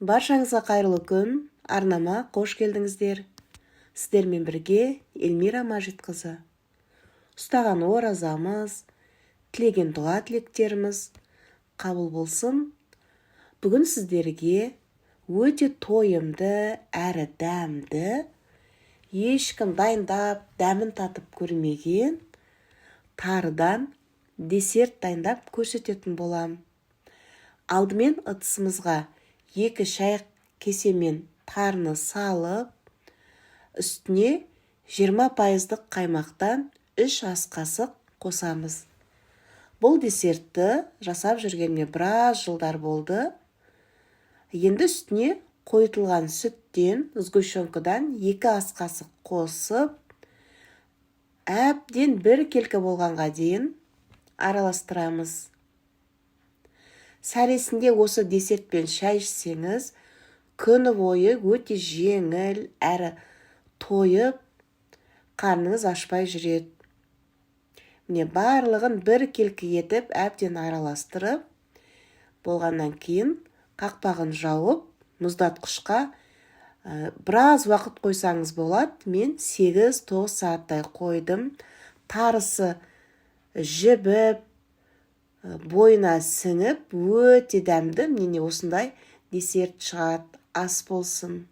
Баршаңызға қайырлы күн, арнама қош келдіңіздер. Сіздермен бірге Эльмира Мажитқызы. Ұстаған оразамыз, тілеген дұға тілектеріміз қабыл болсын. Бүгін сіздерге өте тойымды әрі дәмді, ешкім дайындап, дәмін татып көрмеген тарыдан десерт дайындап көрсететін болам. Алдымен ыдысымызға 2 шай кесемен тарыны салып, үстіне 20% қаймақтан 3 ас қасық қосамыз. Бұл десертті жасап жүргеніме біраз жылдар болды. Енді үстіне қойытылған сүттен, сгущенкадан 2 ас қасық қосып, әбден 1 келкі болғанға дейін араластырамыз. Сәресінде осы десертпен шай ішсеңіз, күні бойы өте жеңіл әрі тойып, қарныңыз ашпай жүреді. Міне барлығын 1 келкі етіп, әбден араластырып, болғаннан кейін қақпағын жауып, мұздатқышқа біраз уақыт қойсаңыз болады. Мен 8-9 сағаттай қойдым. Тарысы жібіп, бойына сіңіп, өте дәмді. Міне осындай десерт шығады, ас болсын.